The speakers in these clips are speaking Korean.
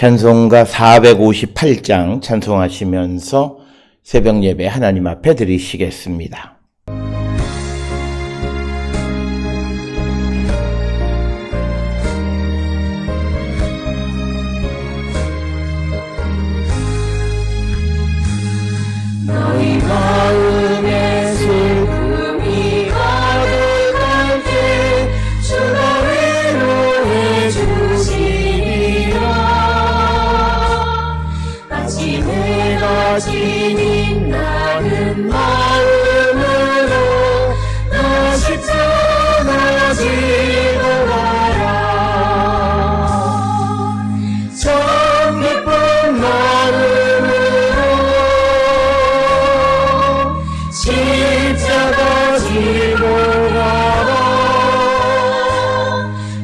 찬송가 458장 찬송하시면서 새벽 예배 하나님 앞에 드리시겠습니다. 너희 마음에 슬픔이 가득할 때 주가 위로해 주시리라. 마치 내가 지닌 나는 마음으로 너 십자가 지고 가라. 참 기쁜 마음으로 십자가 지고 가라.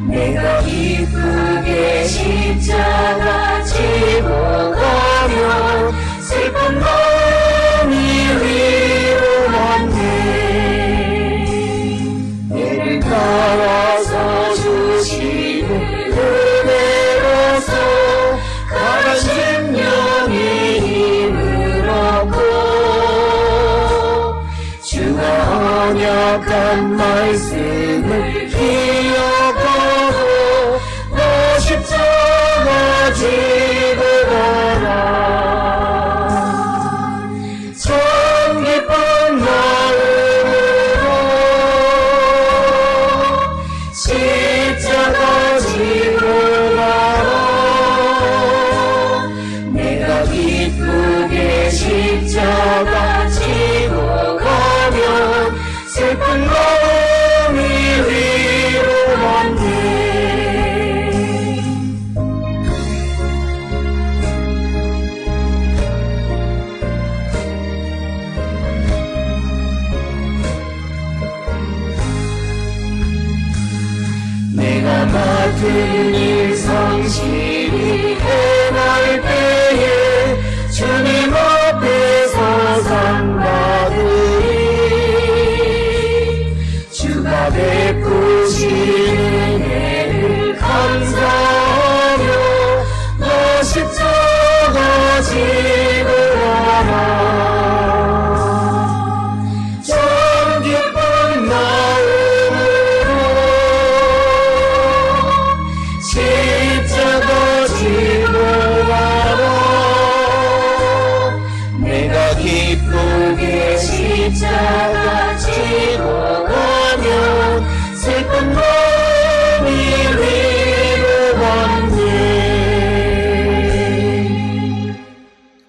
내가 기쁘게 십자가 지고 가면 슬픈 마음이 위로만데 내를 따라서 주시는 은혜로서 가난 심령이 힘을 얻고 주가 언약한 말씀을 기억하고 너 십자가 지고 가라. 참 기쁜 마음으로 십자가 지고 가라. 내가 기쁘게 십자가 지고 가면 슬픈 마음이 위로만데 내가 맡은 일 성실히 행할 때에 주님 앞에서 상 받으리. 주가 베푸신 은혜를 감사하며 너 십자가 지고 가라. 참 기쁜 마음으로 십자가 지고 가라. 내가 기쁘게 십자가 지고 가면 슬픈 마음이 위로받네.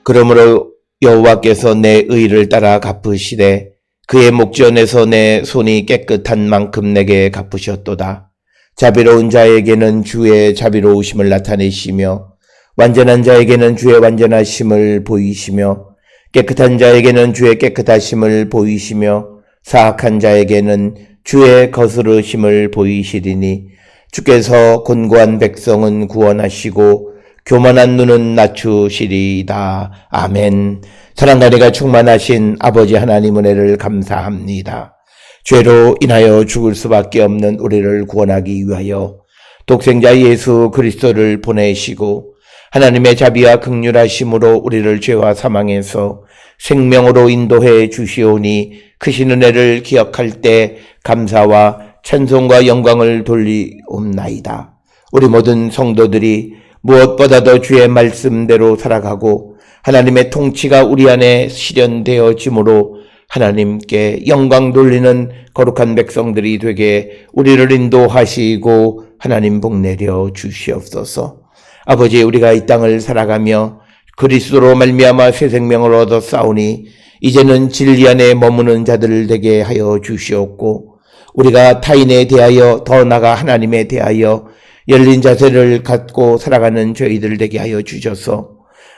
그러므로 여호와께서 내 의를 따라 갚으시되 그의 목전에서 내 손이 깨끗한 만큼 내게 갚으셨도다. 자비로운 자에게는 주의 자비로우심을 나타내시며 완전한 자에게는 주의 완전하심을 보이시며 깨끗한 자에게는 주의 깨끗하심을 보이시며 사악한 자에게는 주의 거스르심을 보이시리니 주께서 곤고한 백성은 구원하시고 교만한 눈은 낮추시리이다. 아멘. 사랑과 은혜가 충만하신 아버지 하나님 은혜를 감사합니다. 죄로 인하여 죽을 수밖에 없는 우리를 구원하기 위하여 독생자 예수 그리스도를 보내시고 하나님의 자비와 긍휼하심으로 우리를 죄와 사망에서 생명으로 인도해 주시오니 크신 은혜를 기억할 때 감사와 찬송과 영광을 돌리옵나이다. 우리 모든 성도들이 무엇보다도 주의 말씀대로 살아가고 하나님의 통치가 우리 안에 실현되어지므로 하나님께 영광 돌리는 거룩한 백성들이 되게 우리를 인도하시고 하나님 복 내려 주시옵소서. 아버지, 우리가 이 땅을 살아가며 그리스도로 말미암아 새 생명을 얻어 싸우니 이제는 진리 안에 머무는 자들 되게 하여 주시옵고 우리가 타인에 대하여 더 나아가 하나님에 대하여 열린 자세를 갖고 살아가는 저희들 되게 하여 주셔서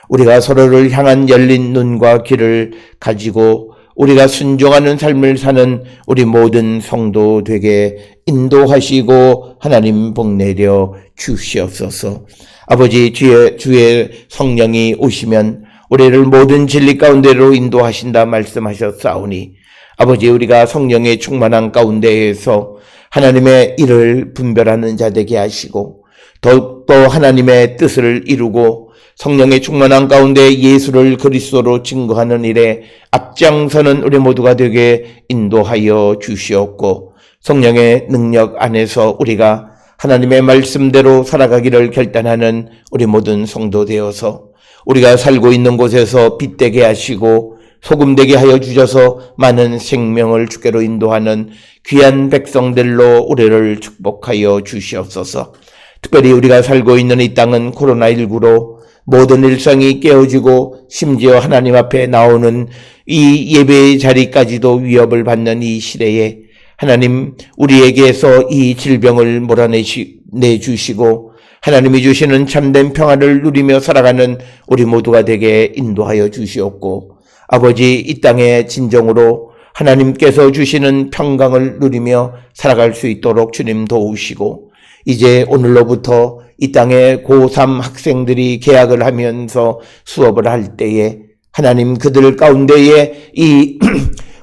우리가 서로를 향한 열린 눈과 귀를 가지고 우리가 순종하는 삶을 사는 우리 모든 성도 되게 인도하시고 하나님 복 내려 주시옵소서. 아버지, 주의 성령이 오시면 우리를 모든 진리 가운데로 인도하신다 말씀하셨사오니 아버지, 우리가 성령의 충만한 가운데에서 하나님의 일을 분별하는 자 되게 하시고 더욱더 하나님의 뜻을 이루고 성령의 충만한 가운데 예수를 그리스도로 증거하는 일에 앞장서는 우리 모두가 되게 인도하여 주시옵고, 성령의 능력 안에서 우리가 하나님의 말씀대로 살아가기를 결단하는 우리 모든 성도 되어서 우리가 살고 있는 곳에서 빛되게 하시고 소금되게 하여 주셔서 많은 생명을 주께로 인도하는 귀한 백성들로 우리를 축복하여 주시옵소서. 특별히 우리가 살고 있는 이 땅은 코로나19로 모든 일상이 깨어지고 심지어 하나님 앞에 나오는 이 예배의 자리까지도 위협을 받는 이 시대에 하나님, 우리에게서 이 질병을 몰아내주시고 하나님이 주시는 참된 평화를 누리며 살아가는 우리 모두가 되게 인도하여 주시옵고, 아버지, 이 땅의 진정으로 하나님께서 주시는 평강을 누리며 살아갈 수 있도록 주님 도우시고, 이제 오늘로부터 이 땅의 고3 학생들이 개학을 하면서 수업을 할 때에 하나님, 그들 가운데에 이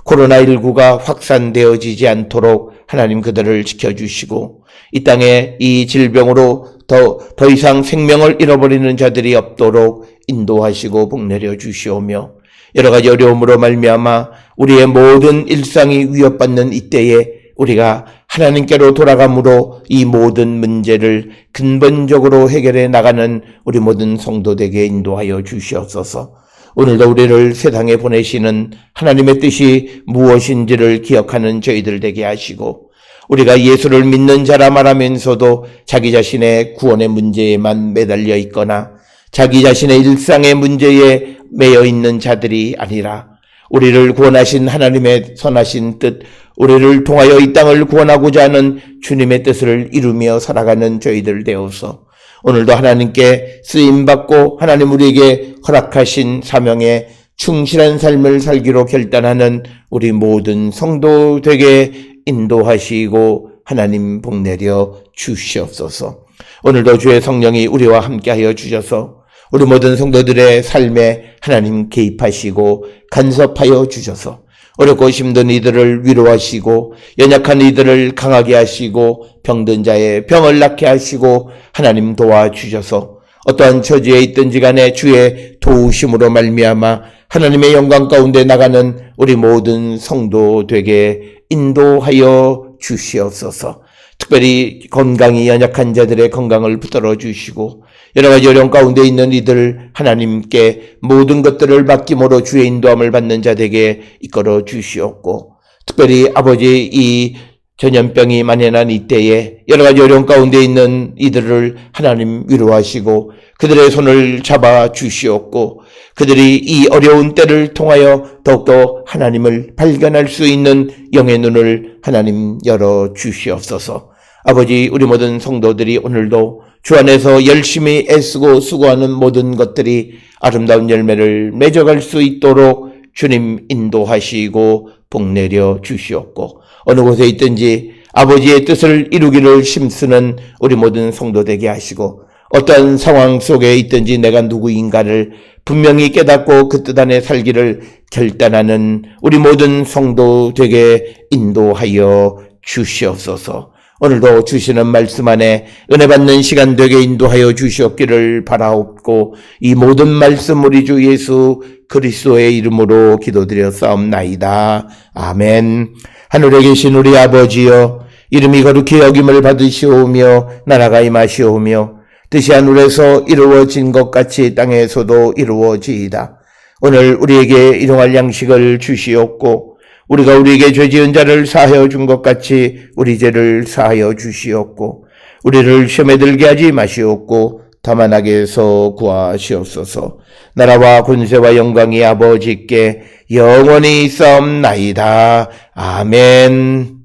코로나19가 확산되어지지 않도록 하나님 그들을 지켜주시고, 이 땅에 이 질병으로 더 이상 생명을 잃어버리는 자들이 없도록 인도하시고 복내려 주시오며, 여러 가지 어려움으로 말미암아 우리의 모든 일상이 위협받는 이때에 우리가 하나님께로 돌아감으로 이 모든 문제를 근본적으로 해결해 나가는 우리 모든 성도되게 인도하여 주시옵소서. 오늘도 우리를 세상에 보내시는 하나님의 뜻이 무엇인지를 기억하는 저희들 되게 하시고, 우리가 예수를 믿는 자라 말하면서도 자기 자신의 구원의 문제에만 매달려 있거나 자기 자신의 일상의 문제에 매여 있는 자들이 아니라 우리를 구원하신 하나님의 선하신 뜻, 우리를 통하여 이 땅을 구원하고자 하는 주님의 뜻을 이루며 살아가는 저희들 되어서 오늘도 하나님께 쓰임받고 하나님 우리에게 허락하신 사명에 충실한 삶을 살기로 결단하는 우리 모든 성도 되게 인도하시고 하나님 복내려 주시옵소서. 오늘도 주의 성령이 우리와 함께하여 주셔서 우리 모든 성도들의 삶에 하나님 개입하시고 간섭하여 주셔서 어렵고 힘든 이들을 위로하시고 연약한 이들을 강하게 하시고 병든 자의 병을 낫게 하시고 하나님 도와주셔서 어떠한 처지에 있든지 간에 주의 도우심으로 말미암아 하나님의 영광 가운데 나가는 우리 모든 성도 되게 인도하여 주시옵소서. 특별히 건강이 연약한 자들의 건강을 붙들어 주시고 여러 가지 어려움 가운데 있는 이들 하나님께 모든 것들을 맡김으로 주의 인도함을 받는 자들에게 이끌어 주시옵고, 특별히 아버지, 이 전염병이 만연한 이때에 여러 가지 어려움 가운데 있는 이들을 하나님 위로하시고 그들의 손을 잡아 주시옵고, 그들이 이 어려운 때를 통하여 더욱더 하나님을 발견할 수 있는 영의 눈을 하나님 열어 주시옵소서. 아버지, 우리 모든 성도들이 오늘도 주 안에서 열심히 애쓰고 수고하는 모든 것들이 아름다운 열매를 맺어갈 수 있도록 주님 인도하시고 복내려 주시옵고, 어느 곳에 있든지 아버지의 뜻을 이루기를 힘쓰는 우리 모든 성도 되게 하시고, 어떤 상황 속에 있든지 내가 누구인가를 분명히 깨닫고 그 뜻 안에 살기를 결단하는 우리 모든 성도 되게 인도하여 주시옵소서. 오늘도 주시는 말씀 안에 은혜 받는 시간 되게 인도하여 주시옵기를 바라옵고, 이 모든 말씀 우리 주 예수 그리스도의 이름으로 기도드렸사옵나이다. 아멘. 하늘에 계신 우리 아버지여, 이름이 거룩히 여김을 받으시오며 나라가 임하시오며 뜻이 하늘에서 이루어진 것 같이 땅에서도 이루어지이다. 오늘 우리에게 일용할 양식을 주시옵고 우리가 우리에게 죄 지은 자를 사하여 준 것 같이 우리 죄를 사하여 주시옵고 우리를 시험에 들게 하지 마시옵고 다만 악에서 구하시옵소서. 나라와 권세와 영광이 아버지께 영원히 있사옵나이다. 아멘.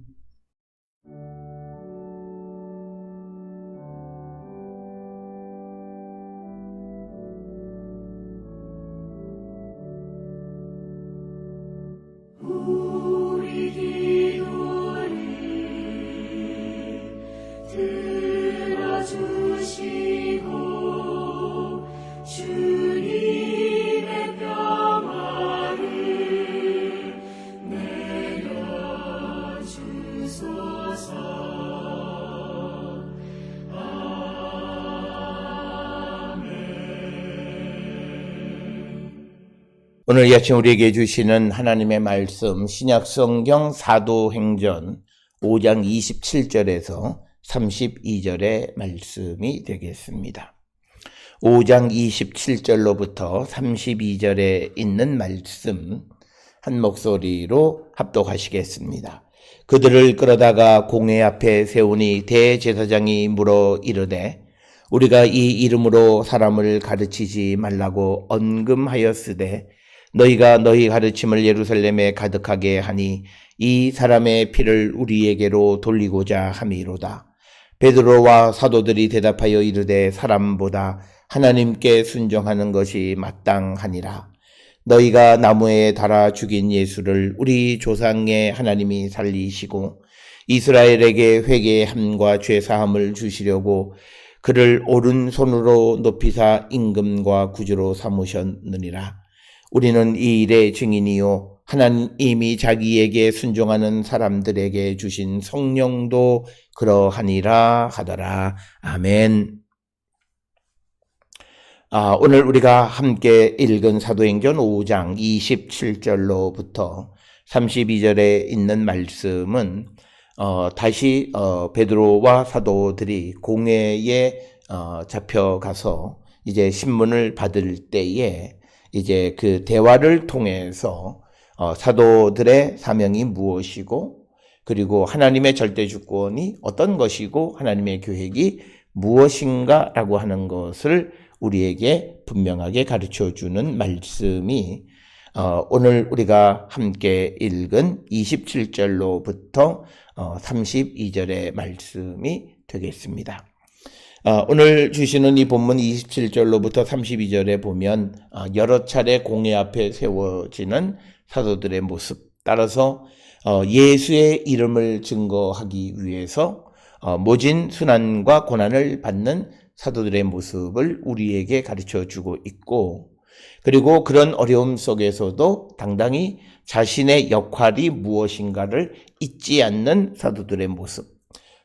우리 기도를 들어주시고 주님의 평화를 내려주시고 오늘 이 아침 우리에게 주시는 하나님의 말씀 신약성경 사도행전 5장 27절에서 32절의 말씀이 되겠습니다. 5장 27절로부터 32절에 있는 말씀 한 목소리로 합독하시겠습니다. 그들을 끌어다가 공회 앞에 세우니 대제사장이 물어 이르되 우리가 이 이름으로 사람을 가르치지 말라고 언금하였으되 너희가 너희 가르침을 예루살렘에 가득하게 하니 이 사람의 피를 우리에게로 돌리고자 함이로다. 베드로와 사도들이 대답하여 이르되 사람보다 하나님께 순종하는 것이 마땅하니라. 너희가 나무에 달아 죽인 예수를 우리 조상의 하나님이 살리시고 이스라엘에게 회개함과 죄사함을 주시려고 그를 오른손으로 높이사 임금과 구주로 삼으셨느니라. 우리는 이 일의 증인이요 하나님이 자기에게 순종하는 사람들에게 주신 성령도 그러하니라 하더라. 아멘. 오늘 우리가 함께 읽은 사도행전 5장 27절로부터 32절에 있는 말씀은 다시 베드로와 사도들이 공회에 잡혀가서 이제 신문을 받을 때에 이제 그 대화를 통해서 사도들의 사명이 무엇이고 그리고 하나님의 절대 주권이 어떤 것이고 하나님의 계획이 무엇인가라고 하는 것을 우리에게 분명하게 가르쳐주는 말씀이 오늘 우리가 함께 읽은 27절로부터 32절의 말씀이 되겠습니다. 오늘 주시는 이 본문 27절로부터 32절에 보면 여러 차례 공회 앞에 세워지는 사도들의 모습, 따라서 예수의 이름을 증거하기 위해서 모진 순환과 고난을 받는 사도들의 모습을 우리에게 가르쳐주고 있고, 그리고 그런 어려움 속에서도 당당히 자신의 역할이 무엇인가를 잊지 않는 사도들의 모습,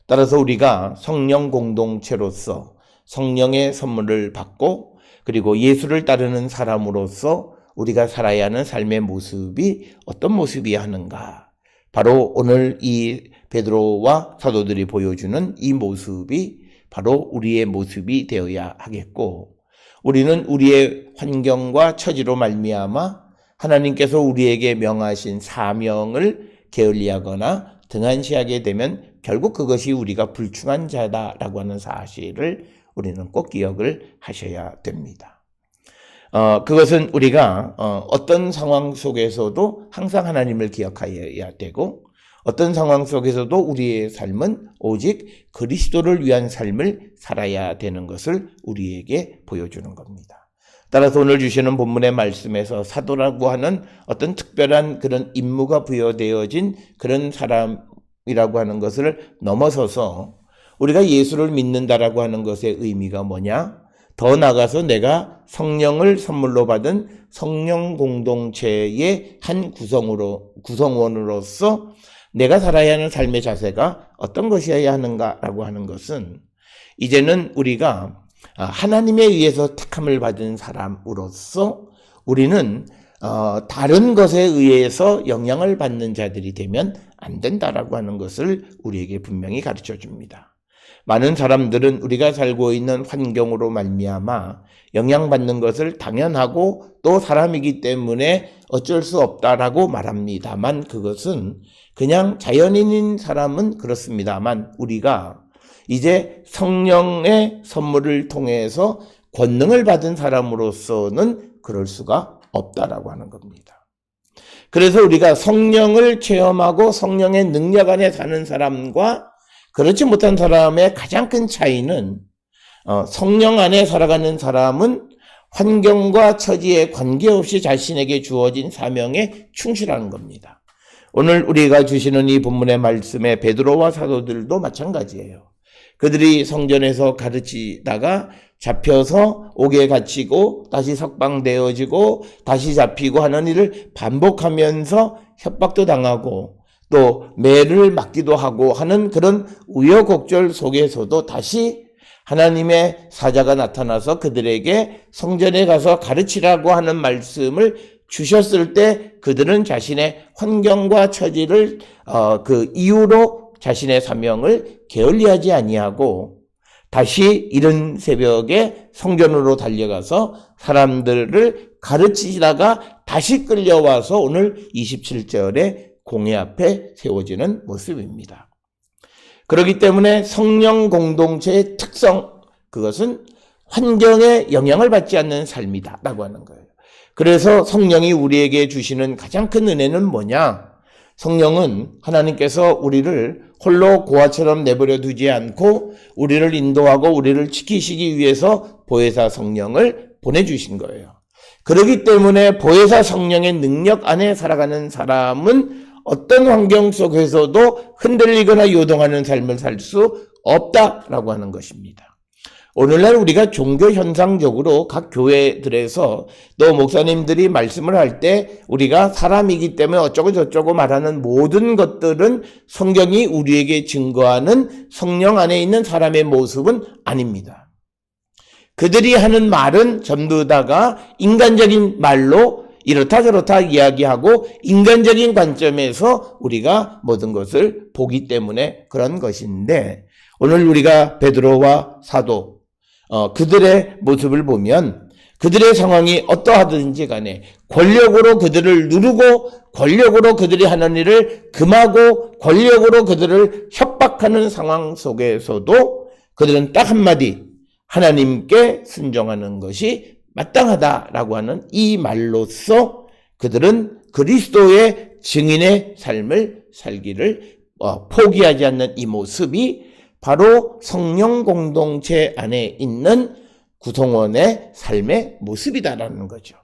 따라서 우리가 성령 공동체로서 성령의 선물을 받고 그리고 예수를 따르는 사람으로서 우리가 살아야 하는 삶의 모습이 어떤 모습이어야 하는가, 바로 오늘 이 베드로와 사도들이 보여주는 이 모습이 바로 우리의 모습이 되어야 하겠고, 우리는 우리의 환경과 처지로 말미암아 하나님께서 우리에게 명하신 사명을 게을리하거나 등한시하게 되면 결국 그것이 우리가 불충한 자다라고 하는 사실을 우리는 꼭 기억을 하셔야 됩니다. 그것은 우리가 어떤 상황 속에서도 항상 하나님을 기억하여야 되고, 어떤 상황 속에서도 우리의 삶은 오직 그리스도를 위한 삶을 살아야 되는 것을 우리에게 보여주는 겁니다. 따라서 오늘 주시는 본문의 말씀에서 사도라고 하는 어떤 특별한 그런 임무가 부여되어진 그런 사람이라고 하는 것을 넘어서서 우리가 예수를 믿는다라고 하는 것의 의미가 뭐냐? 더 나아가서 내가 성령을 선물로 받은 성령 공동체의 한 구성원으로서 내가 살아야 하는 삶의 자세가 어떤 것이어야 하는가라고 하는 것은 이제는 우리가 하나님에 의해서 택함을 받은 사람으로서 우리는 다른 것에 의해서 영향을 받는 자들이 되면 안 된다라고 하는 것을 우리에게 분명히 가르쳐 줍니다. 많은 사람들은 우리가 살고 있는 환경으로 말미암아 영향받는 것을 당연하고 또 사람이기 때문에 어쩔 수 없다라고 말합니다만, 그것은 그냥 자연인인 사람은 그렇습니다만 우리가 이제 성령의 선물을 통해서 권능을 받은 사람으로서는 그럴 수가 없다라고 하는 겁니다. 그래서 우리가 성령을 체험하고 성령의 능력 안에 사는 사람과 그렇지 못한 사람의 가장 큰 차이는 성령 안에 살아가는 사람은 환경과 처지에 관계없이 자신에게 주어진 사명에 충실하는 겁니다. 오늘 우리가 주시는 이 본문의 말씀에 베드로와 사도들도 마찬가지예요. 그들이 성전에서 가르치다가 잡혀서 옥에 갇히고 다시 석방되어지고 다시 잡히고 하는 일을 반복하면서 협박도 당하고 또 매를 맞기도 하고 하는 그런 우여곡절 속에서도 다시 하나님의 사자가 나타나서 그들에게 성전에 가서 가르치라고 하는 말씀을 주셨을 때 그들은 자신의 환경과 처지를 그 이유로 자신의 사명을 게을리하지 아니하고 다시 이른 새벽에 성전으로 달려가서 사람들을 가르치다가 다시 끌려와서 오늘 27절에 공회 앞에 세워지는 모습입니다. 그렇기 때문에 성령 공동체의 특성, 그것은 환경에 영향을 받지 않는 삶이다 라고 하는 거예요. 그래서 성령이 우리에게 주시는 가장 큰 은혜는 뭐냐? 성령은 하나님께서 우리를 홀로 고아처럼 내버려 두지 않고 우리를 인도하고 우리를 지키시기 위해서 보혜사 성령을 보내주신 거예요. 그렇기 때문에 보혜사 성령의 능력 안에 살아가는 사람은 어떤 환경 속에서도 흔들리거나 요동하는 삶을 살 수 없다라고 하는 것입니다. 오늘날 우리가 종교 현상적으로 각 교회들에서 또 목사님들이 말씀을 할 때 우리가 사람이기 때문에 어쩌고 저쩌고 말하는 모든 것들은 성경이 우리에게 증거하는 성령 안에 있는 사람의 모습은 아닙니다. 그들이 하는 말은 전부 다가 인간적인 말로 이렇다 저렇다 이야기하고 인간적인 관점에서 우리가 모든 것을 보기 때문에 그런 것인데, 오늘 우리가 베드로와 사도 그들의 모습을 보면 그들의 상황이 어떠하든지 간에 권력으로 그들을 누르고 권력으로 그들이 하는 일을 금하고 권력으로 그들을 협박하는 상황 속에서도 그들은 딱 한마디, 하나님께 순종하는 것이 마땅하다라고 하는 이 말로써 그들은 그리스도의 증인의 삶을 살기를 포기하지 않는 이 모습이 바로 성령 공동체 안에 있는 구성원의 삶의 모습이다라는 거죠.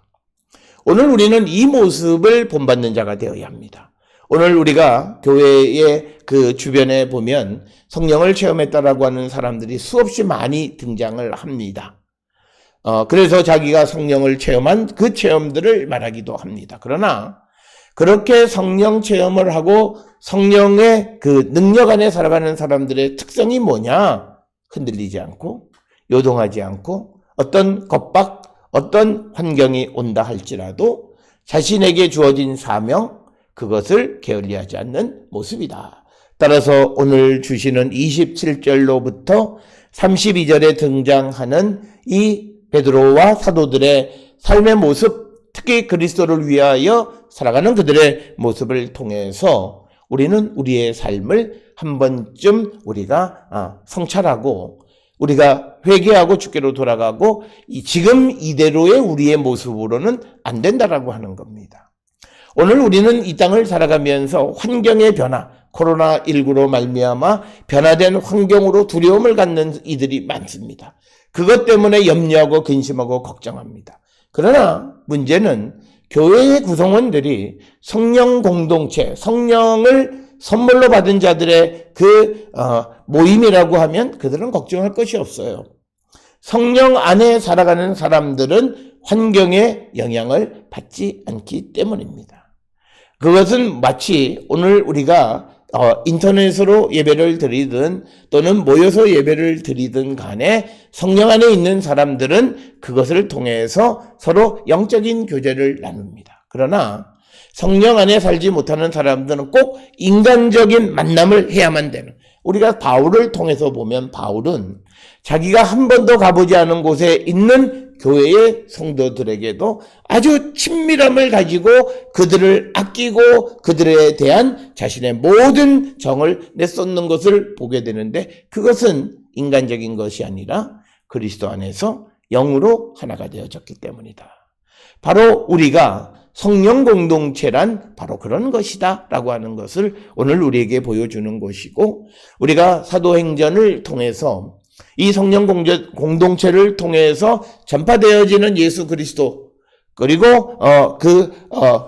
오늘 우리는 이 모습을 본받는 자가 되어야 합니다. 오늘 우리가 교회의 그 주변에 보면 성령을 체험했다라고 하는 사람들이 수없이 많이 등장을 합니다. 그래서 자기가 성령을 체험한 그 체험들을 말하기도 합니다. 그러나 그렇게 성령 체험을 하고 성령의 그 능력 안에 살아가는 사람들의 특성이 뭐냐? 흔들리지 않고 요동하지 않고 어떤 겁박, 어떤 환경이 온다 할지라도 자신에게 주어진 사명, 그것을 게을리하지 않는 모습이다. 따라서 오늘 주시는 27절로부터 32절에 등장하는 이 베드로와 사도들의 삶의 모습, 특히 그리스도를 위하여 살아가는 그들의 모습을 통해서 우리는 우리의 삶을 한 번쯤 우리가 성찰하고 우리가 회개하고 주께로 돌아가고 지금 이대로의 우리의 모습으로는 안 된다라고 하는 겁니다. 오늘 우리는 이 땅을 살아가면서 환경의 변화, 코로나19로 말미암아 변화된 환경으로 두려움을 갖는 이들이 많습니다. 그것 때문에 염려하고 근심하고 걱정합니다. 그러나 문제는 교회의 구성원들이 성령 공동체, 성령을 선물로 받은 자들의 그 모임이라고 하면 그들은 걱정할 것이 없어요. 성령 안에 살아가는 사람들은 환경의 영향을 받지 않기 때문입니다. 그것은 마치 오늘 우리가 인터넷으로 예배를 드리든 또는 모여서 예배를 드리든 간에 성령 안에 있는 사람들은 그것을 통해서 서로 영적인 교제를 나눕니다. 그러나 성령 안에 살지 못하는 사람들은 꼭 인간적인 만남을 해야만 되는, 우리가 바울을 통해서 보면 바울은 자기가 한 번도 가보지 않은 곳에 있는 교회의 성도들에게도 아주 친밀함을 가지고 그들을 아끼고 그들에 대한 자신의 모든 정을 내쏟는 것을 보게 되는데, 그것은 인간적인 것이 아니라 그리스도 안에서 영으로 하나가 되어졌기 때문이다. 바로 우리가 성령 공동체란 바로 그런 것이다 라고 하는 것을 오늘 우리에게 보여주는 것이고, 우리가 사도행전을 통해서 이 성령 공동체를 통해서 전파되어지는 예수 그리스도, 그리고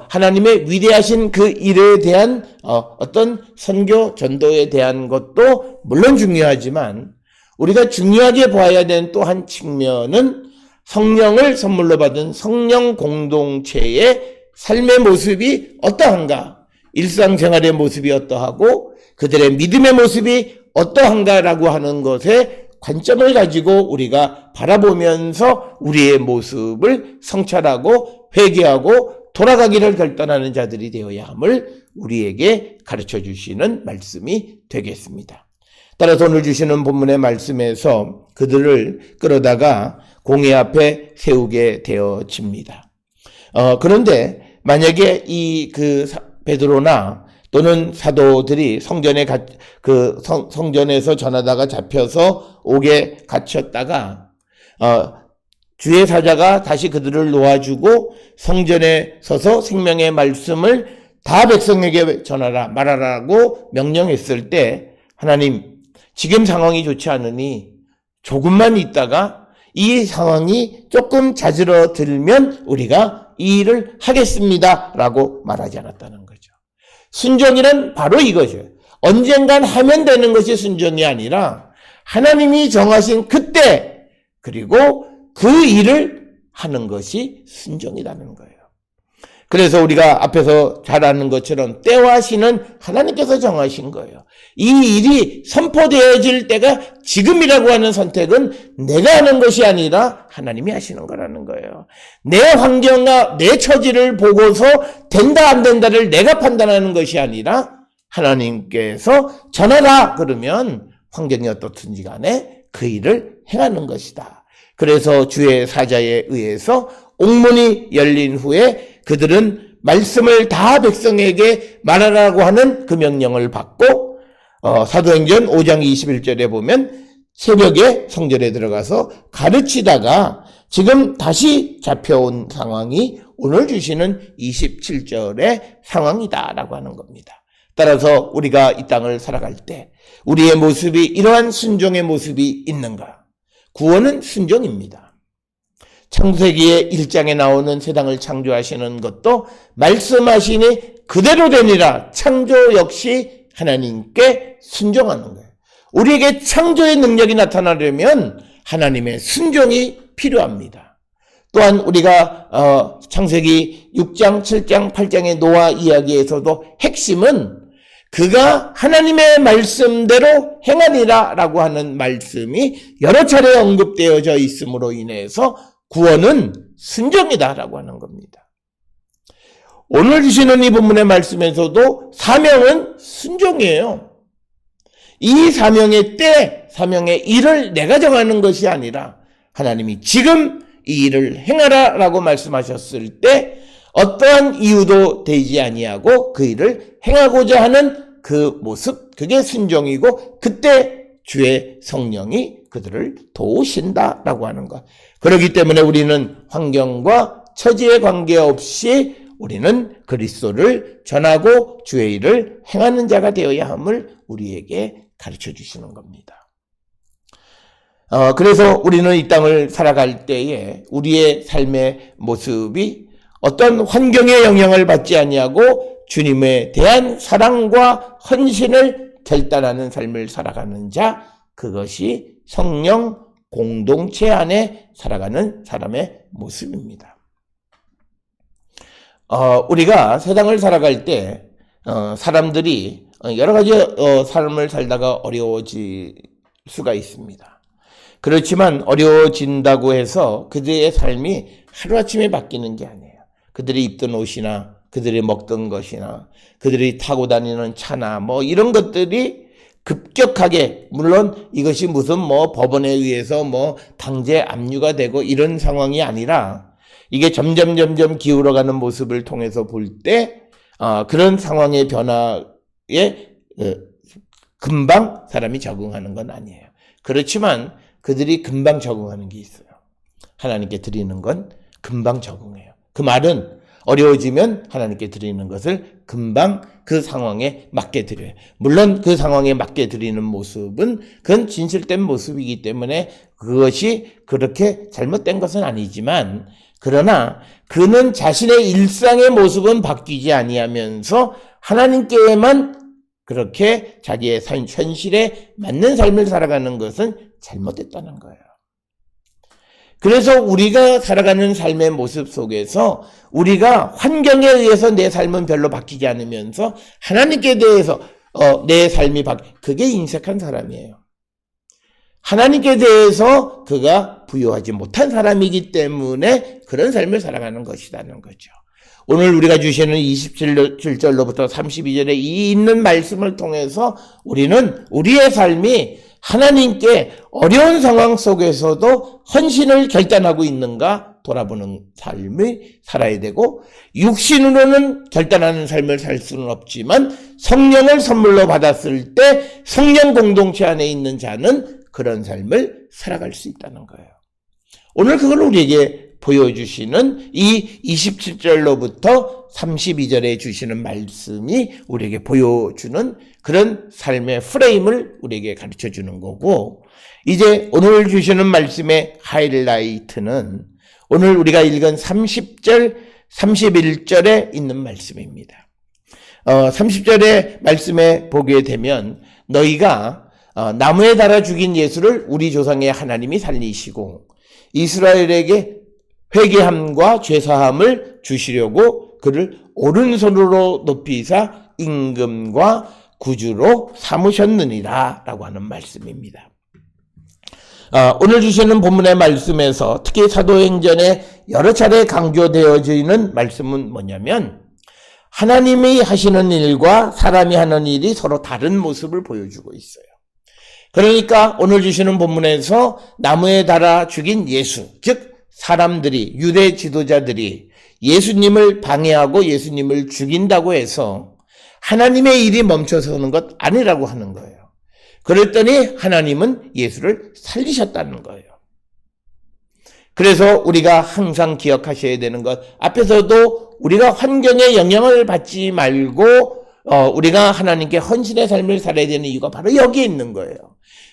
하나님의 위대하신 그 일에 대한 어떤 선교 전도에 대한 것도 물론 중요하지만, 우리가 중요하게 봐야 되는 또 한 측면은 성령을 선물로 받은 성령 공동체의 삶의 모습이 어떠한가, 일상생활의 모습이 어떠하고 그들의 믿음의 모습이 어떠한가라고 하는 것에 관점을 가지고 우리가 바라보면서 우리의 모습을 성찰하고 회개하고 돌아가기를 결단하는 자들이 되어야 함을 우리에게 가르쳐 주시는 말씀이 되겠습니다. 따라서 오늘 주시는 본문의 말씀에서 그들을 끌어다가 공회 앞에 세우게 되어집니다. 그런데 만약에 베드로나 또는 사도들이 성전에서 전하다가 잡혀서 옥에 갇혔다가 주의 사자가 다시 그들을 놓아주고 성전에 서서 생명의 말씀을 다 백성에게 전하라 말하라고 명령했을 때 하나님 지금 상황이 좋지 않으니 조금만 있다가 이 상황이 조금 자지러들면 우리가 이 일을 하겠습니다 라고 말하지 않았다는 거죠. 순종이란 바로 이거죠. 언젠간 하면 되는 것이 순종이 아니라 하나님이 정하신 그때 그리고 그 일을 하는 것이 순종이라는 거예요. 그래서 우리가 앞에서 잘 아는 것처럼 때와 시는 하나님께서 정하신 거예요. 이 일이 선포되어질 때가 지금이라고 하는 선택은 내가 하는 것이 아니라 하나님이 하시는 거라는 거예요. 내 환경과 내 처지를 보고서 된다 안 된다를 내가 판단하는 것이 아니라 하나님께서 전하라 그러면 환경이 어떻든지 간에 그 일을 행하는 것이다. 그래서 주의 사자에 의해서 옥문이 열린 후에 그들은 말씀을 다 백성에게 말하라고 하는 그 명령을 받고 사도행전 5장 21절에 보면 새벽에 성전에 들어가서 가르치다가 지금 다시 잡혀온 상황이 오늘 주시는 27절의 상황이다라고 하는 겁니다. 따라서 우리가 이 땅을 살아갈 때 우리의 모습이 이러한 순종의 모습이 있는가? 구원은 순종입니다. 창세기의 1장에 나오는 세상을 창조하시는 것도 말씀하시니 그대로 되니라. 창조 역시 하나님께 순종하는 거예요. 우리에게 창조의 능력이 나타나려면 하나님의 순종이 필요합니다. 또한 우리가 창세기 6장, 7장, 8장의 노아 이야기에서도 핵심은 그가 하나님의 말씀대로 행하니라 라고 하는 말씀이 여러 차례 언급되어져 있음으로 인해서 구원은 순종이다 라고 하는 겁니다. 오늘 주시는 이 본문의 말씀에서도 사명은 순종이에요. 이 사명의 때, 사명의 일을 내가 정하는 것이 아니라 하나님이 지금 이 일을 행하라 라고 말씀하셨을 때 어떠한 이유도 되지 아니하고 그 일을 행하고자 하는 그 모습, 그게 순종이고 그때 주의 성령이 그들을 도우신다라고 하는 것. 그렇기 때문에 우리는 환경과 처지에 관계없이 우리는 그리스도를 전하고 주의 일을 행하는 자가 되어야 함을 우리에게 가르쳐 주시는 겁니다. 그래서 우리는 이 땅을 살아갈 때에 우리의 삶의 모습이 어떤 환경의 영향을 받지 아니하고 주님에 대한 사랑과 헌신을 결단하는 삶을 살아가는 자, 그것이 성령 공동체 안에 살아가는 사람의 모습입니다. 우리가 세상을 살아갈 때 사람들이 여러 가지 삶을 살다가 어려워질 수가 있습니다. 그렇지만 어려워진다고 해서 그들의 삶이 하루아침에 바뀌는 게 아니에요. 그들이 입던 옷이나 그들이 먹던 것이나 그들이 타고 다니는 차나 이런 것들이 급격하게, 물론 이것이 무슨 법원에 의해서 강제 압류가 되고 이런 상황이 아니라 이게 점점 기울어가는 모습을 통해서 볼 때 그런 상황의 변화에 금방 사람이 적응하는 건 아니에요. 그렇지만 그들이 금방 적응하는 게 있어요. 하나님께 드리는 건 금방 적응해요. 그 말은 어려워지면 하나님께 드리는 것을 금방 그 상황에 맞게 드려요. 물론 그 상황에 맞게 드리는 모습은 그건 진실된 모습이기 때문에 그것이 그렇게 잘못된 것은 아니지만, 그러나 그는 자신의 일상의 모습은 바뀌지 아니하면서 하나님께만 그렇게 자기의 현실에 맞는 삶을 살아가는 것은 잘못됐다는 거예요. 그래서 우리가 살아가는 삶의 모습 속에서 우리가 환경에 의해서 내 삶은 별로 바뀌지 않으면서 하나님께 대해서 내 삶이 그게 인색한 사람이에요. 하나님께 대해서 그가 부여하지 못한 사람이기 때문에 그런 삶을 살아가는 것이라는 거죠. 오늘 우리가 주시는 27절로부터 32절에 이 있는 말씀을 통해서 우리는 우리의 삶이 하나님께 어려운 상황 속에서도 헌신을 결단하고 있는가 돌아보는 삶을 살아야 되고, 육신으로는 결단하는 삶을 살 수는 없지만 성령을 선물로 받았을 때 성령 공동체 안에 있는 자는 그런 삶을 살아갈 수 있다는 거예요. 오늘 그걸 우리에게 보여주시는 이 27절로부터 32절에 주시는 말씀이 우리에게 보여주는 그런 삶의 프레임을 우리에게 가르쳐 주는 거고, 이제 오늘 주시는 말씀의 하이라이트는 오늘 우리가 읽은 30절, 31절에 있는 말씀입니다. 30절의 말씀에 보게 되면 너희가 나무에 달아 죽인 예수를 우리 조상의 하나님이 살리시고 이스라엘에게 회개함과 죄사함을 주시려고 그를 오른손으로 높이사 임금과 구주로 삼으셨느니라 라고 하는 말씀입니다. 오늘 주시는 본문의 말씀에서 특히 사도행전에 여러 차례 강조되어지는 말씀은 뭐냐면 하나님이 하시는 일과 사람이 하는 일이 서로 다른 모습을 보여주고 있어요. 그러니까 오늘 주시는 본문에서 나무에 달아 죽인 예수, 즉 사람들이, 유대 지도자들이 예수님을 방해하고 예수님을 죽인다고 해서 하나님의 일이 멈춰서는 것 아니라고 하는 거예요. 그랬더니 하나님은 예수를 살리셨다는 거예요. 그래서 우리가 항상 기억하셔야 되는 것, 앞에서도 우리가 환경에 영향을 받지 말고 우리가 하나님께 헌신의 삶을 살아야 되는 이유가 바로 여기에 있는 거예요.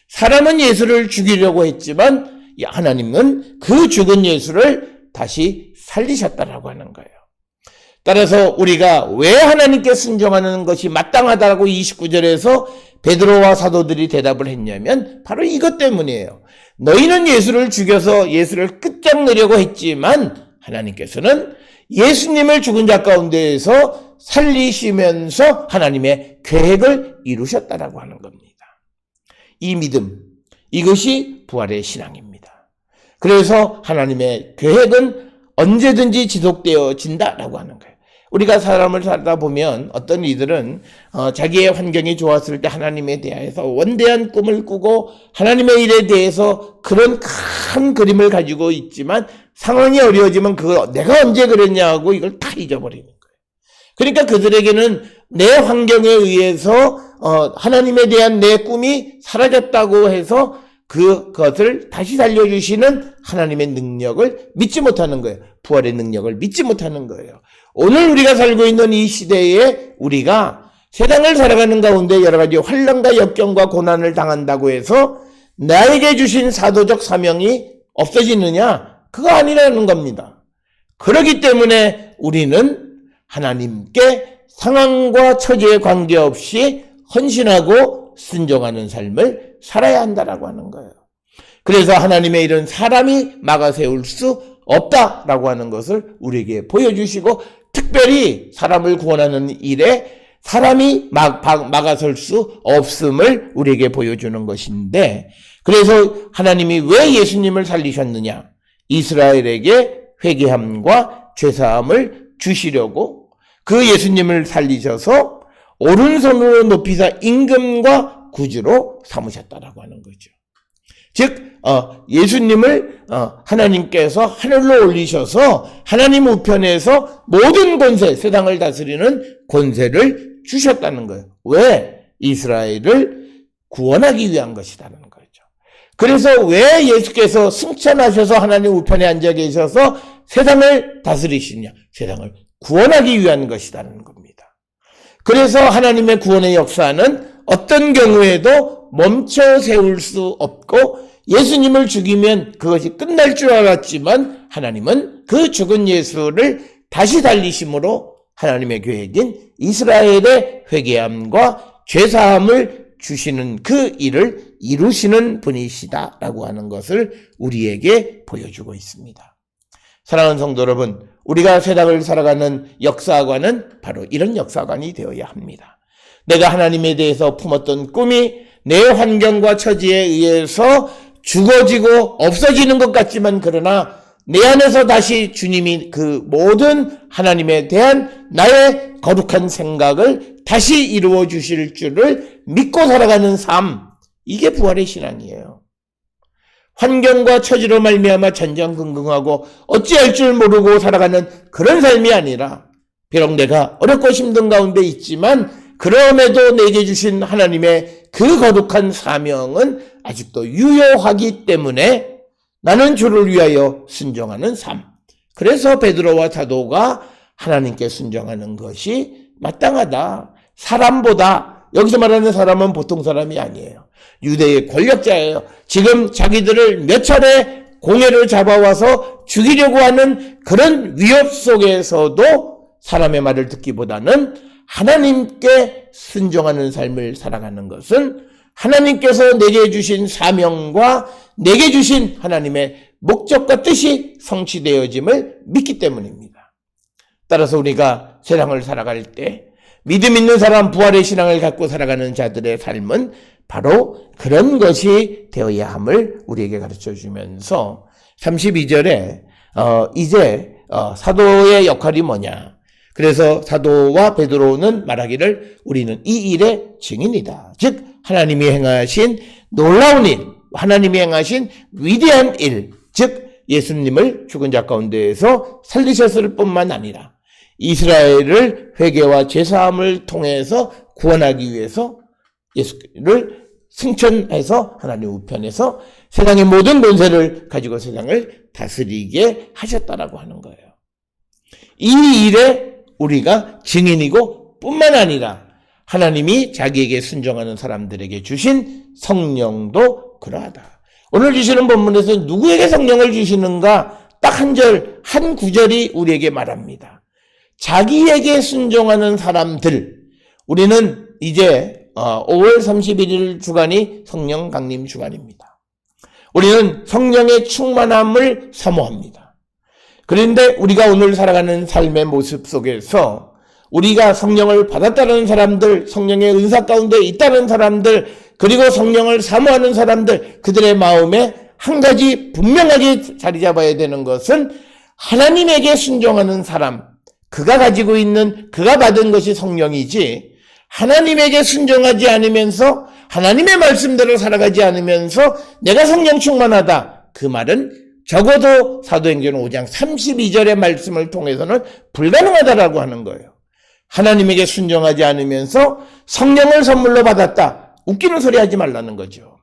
사람은 예수를 죽이려고 했지만 하나님은 그 죽은 예수를 다시 살리셨다라고 하는 거예요. 따라서 우리가 왜 하나님께 순종하는 것이 마땅하다고 29절에서 베드로와 사도들이 대답을 했냐면 바로 이것 때문이에요. 너희는 예수를 죽여서 예수를 끝장내려고 했지만 하나님께서는 예수님을 죽은 자 가운데에서 살리시면서 하나님의 계획을 이루셨다라고 하는 겁니다. 이 믿음, 이것이 부활의 신앙입니다. 그래서 하나님의 계획은 언제든지 지속되어진다라고 하는 거예요. 우리가 사람을 살다 보면 어떤 이들은 자기의 환경이 좋았을 때 하나님에 대해서 원대한 꿈을 꾸고 하나님의 일에 대해서 그런 큰 그림을 가지고 있지만 상황이 어려워지면 그걸 내가 언제 그랬냐고 이걸 다 잊어버리는 거예요. 그러니까 그들에게는 내 환경에 의해서 하나님에 대한 내 꿈이 사라졌다고 해서 그것을 다시 살려주시는 하나님의 능력을 믿지 못하는 거예요. 부활의 능력을 믿지 못하는 거예요. 오늘 우리가 살고 있는 이 시대에 우리가 세상을 살아가는 가운데 여러 가지 환난과 역경과 고난을 당한다고 해서 나에게 주신 사도적 사명이 없어지느냐? 그거 아니라는 겁니다. 그렇기 때문에 우리는 하나님께 상황과 처지에 관계없이 헌신하고 순종하는 삶을 살아야 한다라고 하는 거예요. 그래서 하나님의 일은 사람이 막아세울 수 없다라고 하는 것을 우리에게 보여주시고, 특별히 사람을 구원하는 일에 사람이 막아설 수 없음을 우리에게 보여주는 것인데, 그래서 하나님이 왜 예수님을 살리셨느냐? 이스라엘에게 회개함과 죄사함을 주시려고 그 예수님을 살리셔서 오른손으로 높이사 임금과 구주로 삼으셨다라고 하는 거죠. 즉 예수님을 하나님께서 하늘로 올리셔서 하나님 우편에서 모든 권세, 세상을 다스리는 권세를 주셨다는 거예요. 왜? 이스라엘을 구원하기 위한 것이라는 거죠. 그래서 왜 예수께서 승천하셔서 하나님 우편에 앉아 계셔서 세상을 다스리시냐? 세상을 구원하기 위한 것이라는 겁니다. 그래서 하나님의 구원의 역사는 어떤 경우에도 멈춰 세울 수 없고, 예수님을 죽이면 그것이 끝날 줄 알았지만 하나님은 그 죽은 예수를 다시 살리심으로 하나님의 계획인 이스라엘의 회개함과 죄사함을 주시는 그 일을 이루시는 분이시다라고 하는 것을 우리에게 보여주고 있습니다. 사랑하는 성도 여러분, 우리가 세상을 살아가는 역사관은 바로 이런 역사관이 되어야 합니다. 내가 하나님에 대해서 품었던 꿈이 내 환경과 처지에 의해서 죽어지고 없어지는 것 같지만, 그러나 내 안에서 다시 주님이 그 모든 하나님에 대한 나의 거룩한 생각을 다시 이루어 주실 줄을 믿고 살아가는 삶, 이게 부활의 신앙이에요. 환경과 처지로 말미암아 전전긍긍하고 어찌할 줄 모르고 살아가는 그런 삶이 아니라, 비록 내가 어렵고 힘든 가운데 있지만 그럼에도 내게 주신 하나님의 그 거룩한 사명은 아직도 유효하기 때문에 나는 주를 위하여 순종하는 삶. 그래서 베드로와 사도가 하나님께 순종하는 것이 마땅하다. 사람보다, 여기서 말하는 사람은 보통 사람이 아니에요. 유대의 권력자예요. 지금 자기들을 몇 차례 공회를 잡아와서 죽이려고 하는 그런 위협 속에서도 사람의 말을 듣기보다는 하나님께 순종하는 삶을 살아가는 것은 하나님께서 내게 주신 사명과 내게 주신 하나님의 목적과 뜻이 성취되어짐을 믿기 때문입니다. 따라서 우리가 세상을 살아갈 때 믿음 있는 사람, 부활의 신앙을 갖고 살아가는 자들의 삶은 바로 그런 것이 되어야 함을 우리에게 가르쳐 주면서 32절에 이제 사도의 역할이 뭐냐. 그래서 사도와 베드로는 말하기를 우리는 이 일의 증인이다. 즉 하나님이 행하신 놀라운 일, 하나님이 행하신 위대한 일, 즉 예수님을 죽은 자 가운데에서 살리셨을 뿐만 아니라 이스라엘을 회개와 제사함을 통해서 구원하기 위해서 예수를 승천해서 하나님 우편에서 세상의 모든 권세를 가지고 세상을 다스리게 하셨다라고 하는 거예요. 이 일에 우리가 증인이고 뿐만 아니라 하나님이 자기에게 순종하는 사람들에게 주신 성령도 그러하다. 오늘 주시는 본문에서 누구에게 성령을 주시는가 딱 한 절, 한 구절이 우리에게 말합니다. 자기에게 순종하는 사람들. 우리는 이제 5월 31일 주간이 성령 강림 주간입니다. 우리는 성령의 충만함을 사모합니다. 그런데 우리가 오늘 살아가는 삶의 모습 속에서 우리가 성령을 받았다는 사람들, 성령의 은사 가운데 있다는 사람들, 그리고 성령을 사모하는 사람들, 그들의 마음에 한 가지 분명하게 자리 잡아야 되는 것은 하나님에게 순종하는 사람, 그가 가지고 있는, 그가 받은 것이 성령이지, 하나님에게 순종하지 않으면서 하나님의 말씀대로 살아가지 않으면서 내가 성령 충만하다. 그 말은 적어도 사도행전 5장 32절의 말씀을 통해서는 불가능하다라고 하는 거예요. 하나님에게 순종하지 않으면서 성령을 선물로 받았다. 웃기는 소리 하지 말라는 거죠.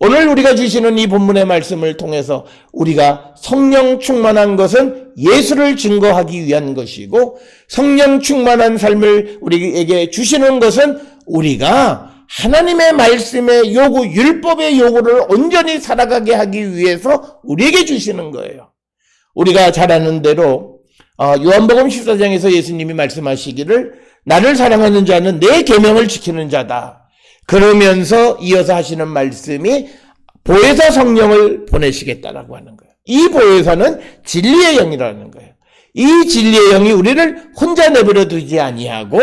오늘 우리가 주시는 이 본문의 말씀을 통해서 우리가 성령 충만한 것은 예수를 증거하기 위한 것이고, 성령 충만한 삶을 우리에게 주시는 것은 우리가 하나님의 말씀의 요구, 율법의 요구를 온전히 살아가게 하기 위해서 우리에게 주시는 거예요. 우리가 잘 아는 대로 요한복음 14장에서 예수님이 말씀하시기를 나를 사랑하는 자는 내 계명을 지키는 자다. 그러면서 이어서 하시는 말씀이 보혜사 성령을 보내시겠다라고 하는 거예요. 이 보혜사는 진리의 영이라는 거예요. 이 진리의 영이 우리를 혼자 내버려 두지 아니하고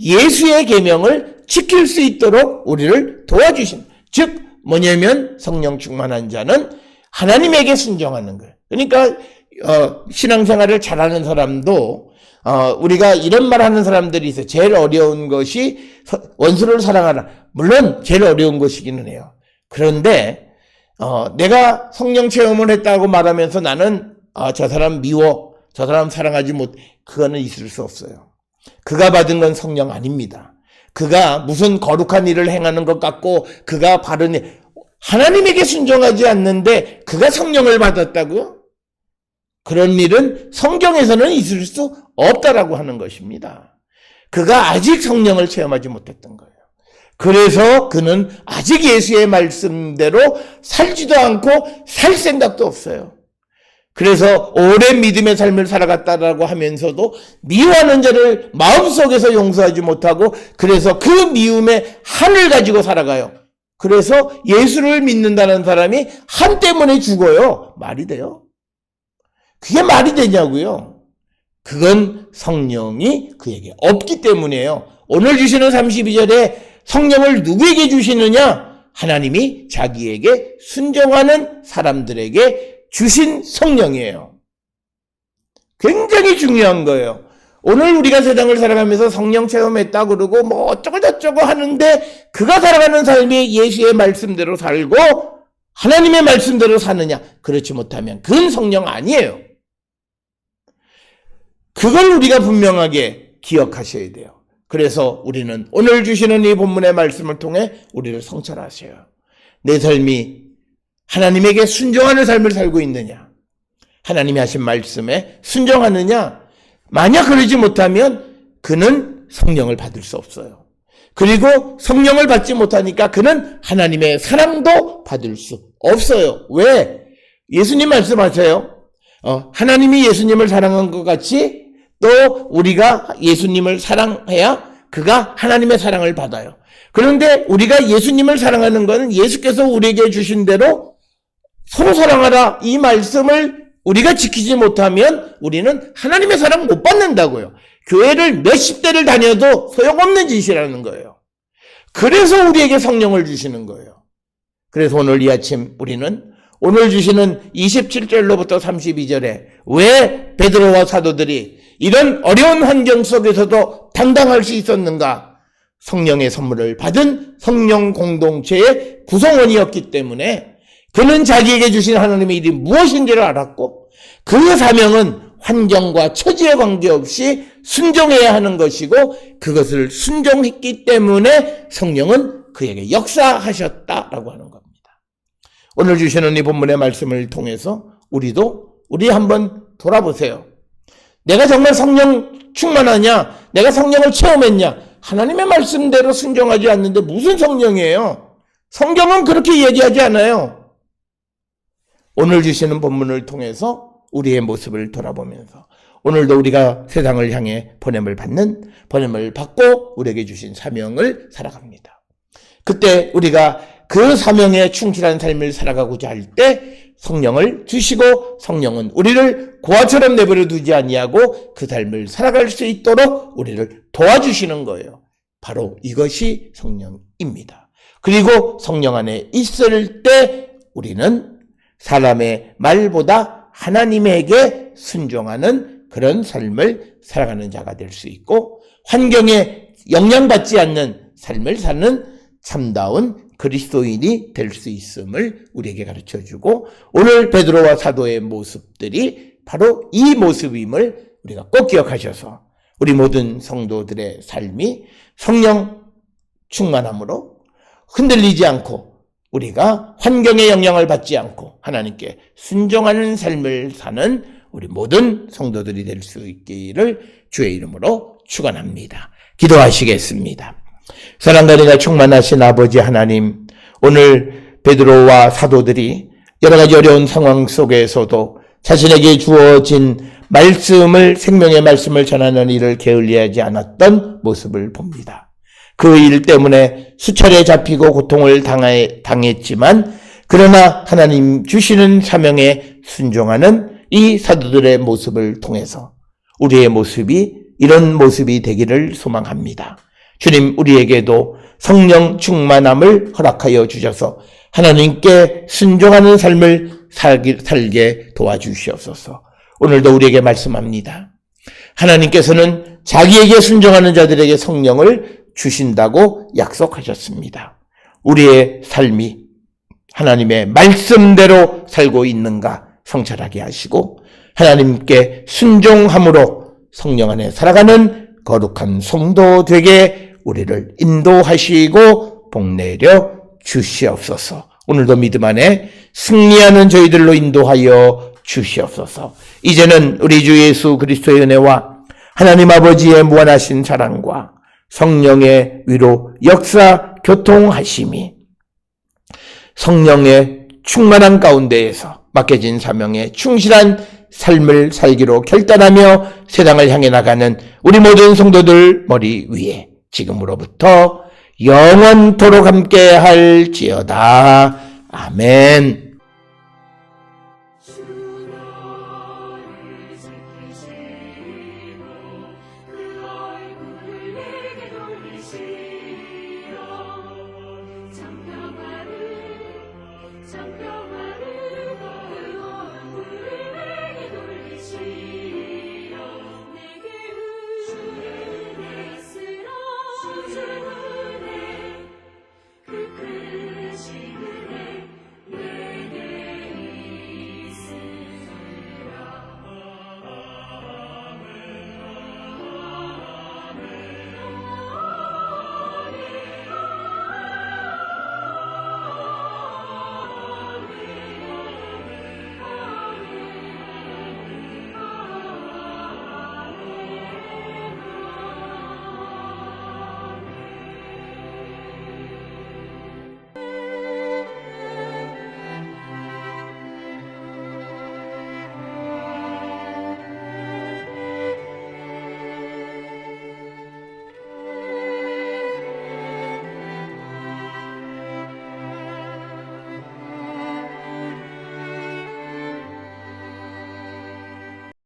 예수의 계명을 지킬 수 있도록 우리를 도와주신, 즉 뭐냐면 성령 충만한 자는 하나님에게 순종하는 거예요. 그러니까 신앙생활을 잘하는 사람도 우리가 이런 말 하는 사람들이 있어요. 제일 어려운 것이 원수를 사랑하라. 물론 제일 어려운 것이기는 해요. 그런데 내가 성령 체험을 했다고 말하면서 나는 저 사람 미워, 저 사람 사랑하지 못, 그거는 있을 수 없어요. 그가 받은 건 성령 아닙니다. 그가 무슨 거룩한 일을 행하는 것 같고 그가 바른 일, 하나님에게 순종하지 않는데 그가 성령을 받았다고요? 그런 일은 성경에서는 있을 수 없다라고 하는 것입니다. 그가 아직 성령을 체험하지 못했던 거예요. 그래서 그는 아직 예수의 말씀대로 살지도 않고 살 생각도 없어요. 그래서 오랜 믿음의 삶을 살아갔다라고 하면서도 미워하는 자를 마음속에서 용서하지 못하고, 그래서 그 미움의 한을 가지고 살아가요. 그래서 예수를 믿는다는 사람이 한 때문에 죽어요. 말이 돼요? 그게 말이 되냐고요? 그건 성령이 그에게 없기 때문이에요. 오늘 주시는 32절에 성령을 누구에게 주시느냐? 하나님이 자기에게 순종하는 사람들에게 주신 성령이에요. 굉장히 중요한 거예요. 오늘 우리가 세상을 살아가면서 성령 체험했다 그러고 뭐 어쩌고 저쩌고 하는데 그가 살아가는 삶이 예수의 말씀대로 살고 하나님의 말씀대로 사느냐? 그렇지 못하면 그건 성령 아니에요. 그걸 우리가 분명하게 기억하셔야 돼요. 그래서 우리는 오늘 주시는 이 본문의 말씀을 통해 우리를 성찰하셔요. 내 삶이 하나님에게 순종하는 삶을 살고 있느냐? 하나님이 하신 말씀에 순종하느냐? 만약 그러지 못하면 그는 성령을 받을 수 없어요. 그리고 성령을 받지 못하니까 그는 하나님의 사랑도 받을 수 없어요. 왜? 예수님 말씀하세요. 하나님이 예수님을 사랑한 것 같이 또 우리가 예수님을 사랑해야 그가 하나님의 사랑을 받아요. 그런데 우리가 예수님을 사랑하는 것은 예수께서 우리에게 주신 대로 서로 사랑하라 이 말씀을 우리가 지키지 못하면 우리는 하나님의 사랑 못 받는다고요. 교회를 몇십 대를 다녀도 소용없는 짓이라는 거예요. 그래서 우리에게 성령을 주시는 거예요. 그래서 오늘 이 아침 우리는 오늘 주시는 27절로부터 32절에 왜 베드로와 사도들이 이런 어려운 환경 속에서도 당당할 수 있었는가? 성령의 선물을 받은 성령 공동체의 구성원이었기 때문에 그는 자기에게 주신 하나님의 일이 무엇인지를 알았고 그 사명은 환경과 처지에 관계없이 순종해야 하는 것이고 그것을 순종했기 때문에 성령은 그에게 역사하셨다라고 하는 겁니다. 오늘 주시는 이 본문의 말씀을 통해서 우리 한번 돌아보세요. 내가 정말 성령 충만하냐? 내가 성령을 체험했냐? 하나님의 말씀대로 순종하지 않는데 무슨 성령이에요? 성경은 그렇게 얘기하지 않아요. 오늘 주시는 본문을 통해서 우리의 모습을 돌아보면서 오늘도 우리가 세상을 향해 보냄을 받고 우리에게 주신 사명을 살아갑니다. 그때 우리가 그 사명에 충실한 삶을 살아가고자 할 때 성령을 주시고 성령은 우리를 고아처럼 내버려 두지 아니하고 그 삶을 살아갈 수 있도록 우리를 도와주시는 거예요. 바로 이것이 성령입니다. 그리고 성령 안에 있을 때 우리는 사람의 말보다 하나님에게 순종하는 그런 삶을 살아가는 자가 될 수 있고 환경에 영향받지 않는 삶을 사는 참다운 그리스도인이 될 수 있음을 우리에게 가르쳐주고 오늘 베드로와 사도의 모습들이 바로 이 모습임을 우리가 꼭 기억하셔서 우리 모든 성도들의 삶이 성령 충만함으로 흔들리지 않고 우리가 환경의 영향을 받지 않고 하나님께 순종하는 삶을 사는 우리 모든 성도들이 될 수 있기를 주의 이름으로 축원합니다. 기도하시겠습니다. 사랑과 은혜가 충만하신 아버지 하나님, 오늘 베드로와 사도들이 여러 가지 어려운 상황 속에서도 자신에게 주어진 말씀을 생명의 말씀을 전하는 일을 게을리하지 않았던 모습을 봅니다. 그 일 때문에 수차례 잡히고 고통을 당했지만 그러나 하나님 주시는 사명에 순종하는 이 사도들의 모습을 통해서 우리의 모습이 이런 모습이 되기를 소망합니다. 주님, 우리에게도 성령 충만함을 허락하여 주셔서 하나님께 순종하는 삶을 살게 도와주시옵소서. 오늘도 우리에게 말씀합니다. 하나님께서는 자기에게 순종하는 자들에게 성령을 주신다고 약속하셨습니다. 우리의 삶이 하나님의 말씀대로 살고 있는가 성찰하게 하시고 하나님께 순종함으로 성령 안에 살아가는 거룩한 성도 되게 우리를 인도하시고 복내려 주시옵소서. 오늘도 믿음 안에 승리하는 저희들로 인도하여 주시옵소서. 이제는 우리 주 예수 그리스도의 은혜와 하나님 아버지의 무한하신 사랑과 성령의 위로 역사 교통하심이 성령의 충만한 가운데에서 맡겨진 사명에 충실한 삶을 살기로 결단하며 세상을 향해 나가는 우리 모든 성도들 머리 위에 지금으로부터 영원토록 함께 할지어다. 아멘.